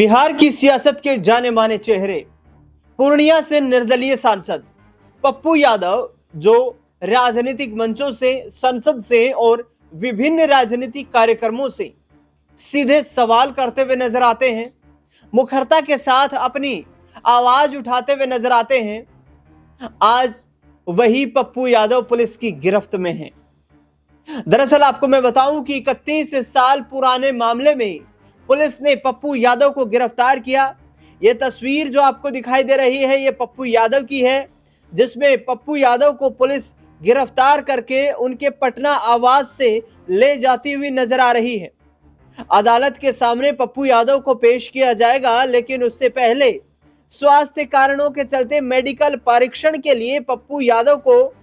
बिहार की सियासत के जाने माने चेहरे पूर्णिया से निर्दलीय सांसद पप्पू यादव जो राजनीतिक मंचों से, संसद से और विभिन्न राजनीतिक कार्यक्रमों से सीधे सवाल करते हुए नजर आते हैं, मुखरता के साथ अपनी आवाज उठाते हुए नजर आते हैं। आज वही पप्पू यादव पुलिस की गिरफ्त में हैं। दरअसल आपको मैं बताऊं कि 31 साल पुराने मामले में पुलिस ने पप्पू यादव को गिरफ्तार किया। यह तस्वीर जो आपको दिखाई दे रही है, यह पप्पू यादव की है, जिसमें पप्पू यादव को पुलिस गिरफ्तार करके उनके पटना आवास से ले जाती हुई नजर आ रही है। अदालत के सामने पप्पू यादव को पेश किया जाएगा, लेकिन उससे पहले स्वास्थ्य कारणों के चलते मेडिकल परीक्षण के लिए पप्पू यादव को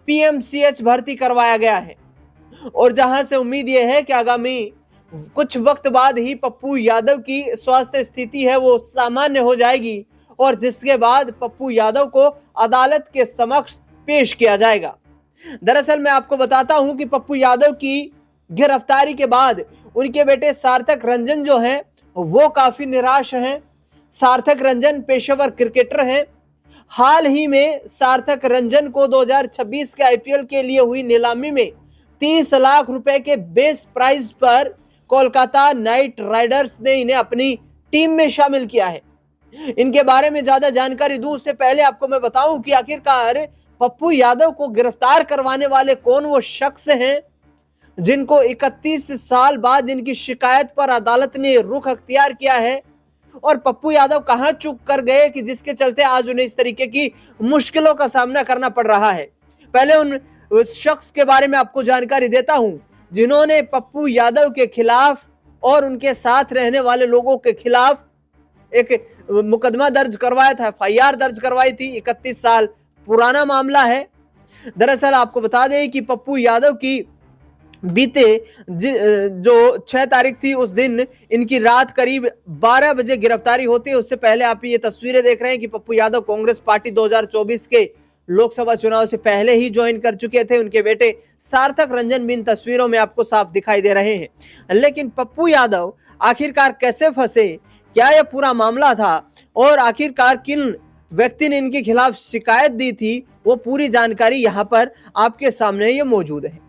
पीएमसीएच भर्ती करवाया गया है और जहां से उम्मीद यह है कि आगामी कुछ वक्त बाद ही पप्पू यादव की स्वास्थ्य स्थिति है वो सामान्य हो जाएगी और जिसके बाद पप्पू यादव को अदालत के समक्ष पेश किया जाएगा। दरअसल मैं आपको बताता हूं कि पप्पू यादव की गिरफ्तारी के बाद उनके बेटे सार्थक रंजन जो हैं वो काफी निराश हैं। सार्थक रंजन पेशेवर क्रिकेटर हैं। हाल ही में सार्थक रंजन को 2026 के आईपीएल के लिए हुई नीलामी में 30 लाख रुपए के बेस प्राइस पर कोलकाता नाइट राइडर्स ने इन्हें अपनी टीम में शामिल किया है। इनके बारे में ज्यादा जानकारी दूं उससे पहले आपको मैं बताऊं कि आखिरकार पप्पू यादव को गिरफ्तार करवाने वाले कौन वो शख्स हैं जिनको 31 साल बाद जिनकी शिकायत पर अदालत ने रुख अख्तियार किया है, और पप्पू यादव कहां चूक कर गए कि जिसके चलते आज उन्हें इस तरीके की मुश्किलों का सामना करना पड़ रहा है। पहले उस शख्स के बारे में आपको जानकारी देता हूं जिन्होंने पप्पू यादव के खिलाफ और उनके साथ रहने वाले लोगों के खिलाफ एक मुकदमा दर्ज करवाया था, एफआईआर दर्ज करवाई थी। 31 साल पुराना मामला है। दरअसल आपको बता दें कि पप्पू यादव की बीते जो 6 तारीख थी उस दिन इनकी रात करीब 12 बजे गिरफ्तारी होती है। उससे पहले आप ये तस्वीरें देख रहे हैं कि पप्पू यादव कांग्रेस पार्टी 2024 के लोकसभा चुनाव से पहले ही ज्वाइन कर चुके थे। उनके बेटे सार्थक रंजन भी इन तस्वीरों में आपको साफ दिखाई दे रहे हैं। लेकिन पप्पू यादव आखिरकार कैसे फंसे, क्या यह पूरा मामला था और आखिरकार किन व्यक्ति ने इनके खिलाफ शिकायत दी थी, वो पूरी जानकारी यहाँ पर आपके सामने ये मौजूद है।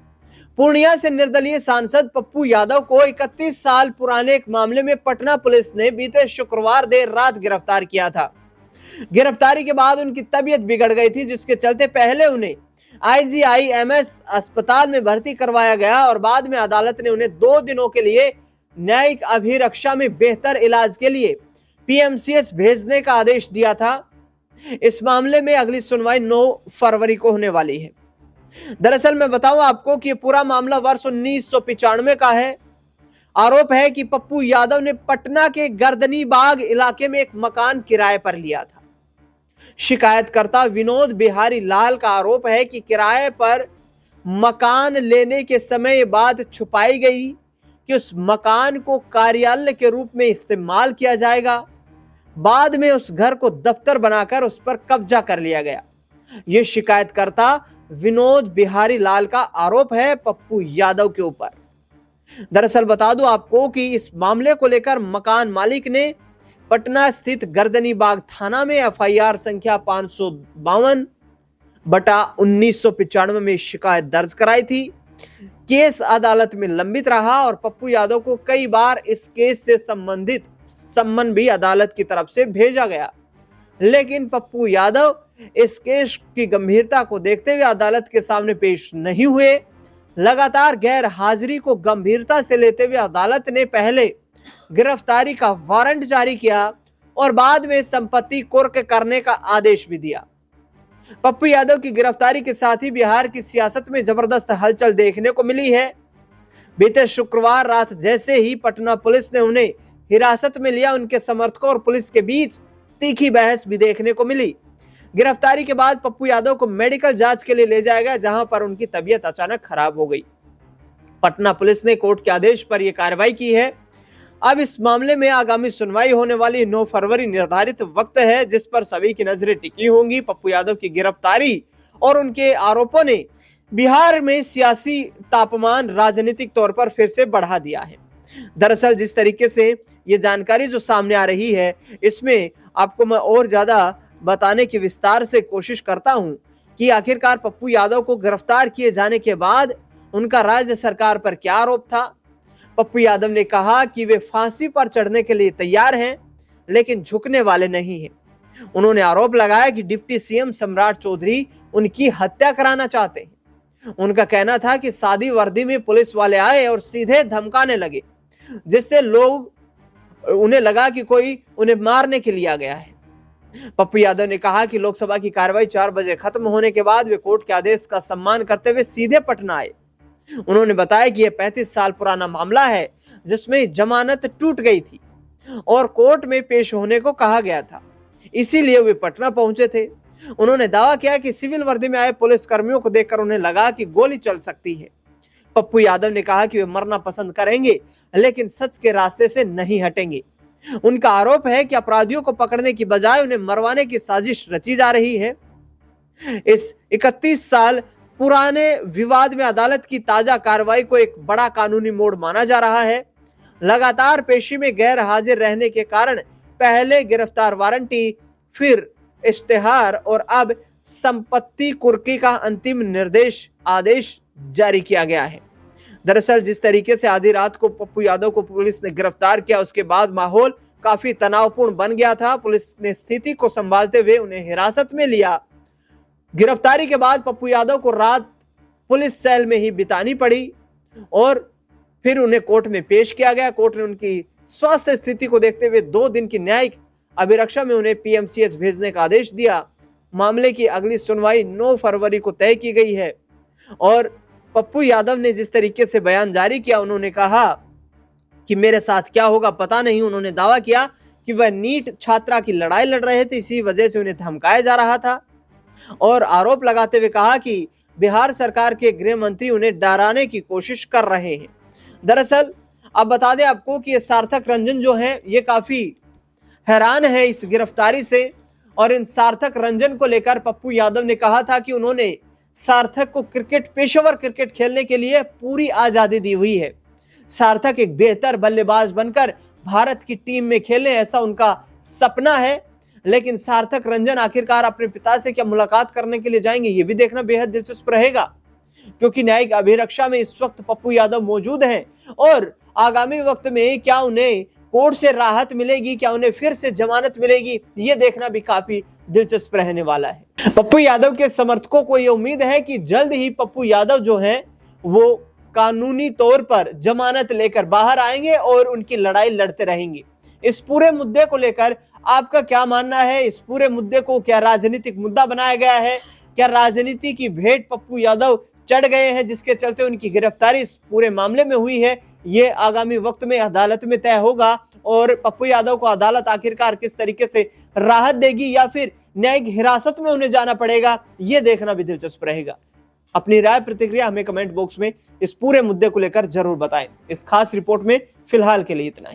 पूर्णिया से निर्दलीय सांसद पप्पू यादव को 31 साल पुराने एक मामले में पटना पुलिस ने बीते शुक्रवार देर रात गिरफ्तार किया था। गिरफ्तारी के बाद उनकी तबीयत बिगड़ गई थी, जिसके चलते पहले उन्हें आईजीआईएमएस अस्पताल में भर्ती करवाया गया और बाद में अदालत ने उन्हें 2 दिनों के लिए न्यायिक अभिरक्षा में बेहतर इलाज के लिए पीएमसीएच भेजने का आदेश दिया था। इस मामले में अगली सुनवाई 9 फरवरी को होने वाली है। दरअसल मैं बताऊं आपको कि पूरा मामला वर्ष 1995 का है। आरोप है कि पप्पू यादव ने पटना के गर्दनी बाग इलाके में एक मकान किराए पर लिया था। शिकायतकर्ता विनोद बिहारी लाल का आरोप है कि किराए पर मकान लेने के समय यह बात छुपाई गई कि उस मकान को कार्यालय के रूप में इस्तेमाल किया जाएगा। बाद में उस घर को दफ्तर बनाकर उस पर कब्जा कर लिया गया। यह शिकायतकर्ता विनोद बिहारी लाल का आरोप है पप्पू यादव के ऊपर। दरअसल बता दूं आपको कि इस मामले को लेकर मकान मालिक ने पटना स्थित गर्दनी बाग थाना में एफआईआर संख्या 552/1995 में शिकायत दर्ज कराई थी। केस अदालत में लंबित रहा और पप्पू यादव को कई बार इस केस से संबंधित सम्मन भी अदालत की तरफ से भेजा गया, लेकिन पप्पू यादव इस केस की गंभीरता को देखते हुए अदालत के सामने पेश नहीं हुए। लगातार गैर हाजिरी को गंभीरता से लेते हुए अदालत ने पहले गिरफ्तारी का वारंट जारी किया और बाद में संपत्ति कुर्क करने का आदेश भी दिया। पप्पू यादव की गिरफ्तारी के साथ ही बिहार की सियासत में जबरदस्त हलचल देखने को मिली है। बीते शुक्रवार रात जैसे ही पटना पुलिस ने उन्हें हिरासत में लिया, उनके समर्थकों और पुलिस के बीच तीखी बहस भी देखने को मिली। गिरफ्तारी के बाद पप्पू यादव को मेडिकल जांच के लिए ले जाया गया, जहां पर उनकी तबीयत अचानक खराब हो गई। पटना पुलिस ने कोर्ट के आदेश पर यह कार्रवाई की है। अब इस मामले में आगामी सुनवाई होने वाली 9 फरवरी निर्धारित वक्त है, जिस पर सभी की नजरें टिकी होंगी। पप्पू यादव की गिरफ्तारी और उनके आरोपों ने बिहार में सियासी तापमान राजनीतिक तौर पर फिर से बढ़ा दिया है। दरअसल जिस तरीके से ये जानकारी जो सामने आ रही है, इसमें आपको मैं और ज्यादा बताने की विस्तार से कोशिश करता हूं कि आखिरकार पप्पू यादव को गिरफ्तार किए जाने के बाद उनका राज्य सरकार पर क्या आरोप था। पप्पू यादव ने कहा कि वे फांसी पर चढ़ने के लिए तैयार हैं, लेकिन झुकने वाले नहीं हैं। उन्होंने आरोप लगाया कि डिप्टी सीएम सम्राट चौधरी उनकी हत्या कराना चाहते हैं। उनका कहना था कि सादी वर्दी में पुलिस वाले आए और सीधे धमकाने लगे, जिससे उन्हें लगा कि कोई उन्हें मारने के लिए आ गया है। पप्पू यादव ने कहा कि लोकसभा की कार्रवाई 4 बजे खत्म होने के बाद वे कोर्ट के आदेश का सम्मान करते हुए सीधे पटना आए। उन्होंने बताया कि यह 35 साल पुराना मामला है, जिसमें जमानत टूट गई थी और कोर्ट में पेश होने को कहा गया था, इसीलिए वे पटना पहुंचे थे। उन्होंने दावा किया कि सिविल वर्दी में आए पुलिस कर्मियों को देखकर उन्हें लगा कि गोली चल सकती है। पप्पू यादव ने कहा कि वे मरना पसंद करेंगे, लेकिन सच के रास्ते से नहीं हटेंगे। उनका आरोप है कि अपराधियों को पकड़ने की बजाय उन्हें मरवाने की साजिश रची जा रही है। इस 31 साल पुराने विवाद में अदालत की ताजा कार्रवाई को एक बड़ा कानूनी मोड़ माना जा रहा है। लगातार पेशी में गैर हाजिर रहने के कारण पहले गिरफ्तार वारंटी, फिर इश्तेहार और अब संपत्ति कुर्की का अंतिम आदेश जारी किया गया है। दरअसल जिस तरीके से आधी रात को पप्पू यादव को पुलिस ने गिरफ्तार किया, उसके बाद माहौल काफी तनावपूर्ण बन गया था। पुलिस ने स्थिति को संभालते हुए उन्हें हिरासत में लिया। गिरफ्तारी के बाद पप्पू यादव को रात पुलिस सेल में ही बितानी पड़ी और फिर उन्हें कोर्ट में पेश किया गया। कोर्ट ने उनकी स्वास्थ्य स्थिति को देखते हुए 2 दिन की न्यायिक अभिरक्षा में उन्हें पीएमसीएच भेजने का आदेश दिया। मामले की अगली सुनवाई 9 फरवरी को तय की गई है और पप्पू यादव ने जिस तरीके से बयान जारी किया, उन्होंने कहा कि मेरे साथ क्या होगा पता नहीं। उन्होंने दावा किया कि वह नीट छात्रा की लड़ाई लड़ रहे थे, इसी वजह से उन्हें धमकाया जा रहा था और आरोप लगाते हुए कहा कि बिहार सरकार के गृह मंत्री उन्हें डराने की कोशिश कर रहे हैं। दरअसल अब बता दें आपको कि ये सार्थक रंजन जो है, ये काफी हैरान है इस गिरफ्तारी से और इन सार्थक रंजन को लेकर पप्पू यादव ने कहा था कि उन्होंने सार्थक को पेशेवर क्रिकेट खेलने के लिए पूरी आजादी दी हुई है। सार्थक एक बेहतर बल्लेबाज बनकर भारत की टीम में खेले, ऐसा उनका सपना है। लेकिन सार्थक रंजन आखिरकार अपने पिता से क्या मुलाकात करने के लिए जाएंगे, ये भी देखना बेहद दिलचस्प रहेगा, क्योंकि न्यायिक अभिरक्षा में इस वक्त पप्पू यादव मौजूद हैं और आगामी वक्त में क्या उन्हें कोर्ट से राहत मिलेगी, क्या उन्हें फिर से जमानत मिलेगी, ये देखना भी काफी दिलचस्प रहने वाला है। पप्पू यादव के समर्थकों को यह उम्मीद है कि जल्द ही पप्पू यादव जो हैं वो कानूनी तौर पर जमानत लेकर बाहर आएंगे और उनकी लड़ाई लड़ते रहेंगे। इस पूरे मुद्दे को लेकर आपका क्या मानना है? इस पूरे मुद्दे को क्या राजनीतिक मुद्दा बनाया गया है? क्या राजनीति की भेंट पप्पू यादव चढ़ गए हैं, जिसके चलते उनकी गिरफ्तारी इस पूरे मामले में हुई है? ये आगामी वक्त में अदालत में तय होगा और पप्पू यादव को अदालत आखिरकार किस तरीके से राहत देगी या फिर न्यायिक हिरासत में उन्हें जाना पड़ेगा, ये देखना भी दिलचस्प रहेगा। अपनी राय प्रतिक्रिया हमें कमेंट बॉक्स में इस पूरे मुद्दे को लेकर जरूर बताएं। इस खास रिपोर्ट में फिलहाल के लिए इतना ही।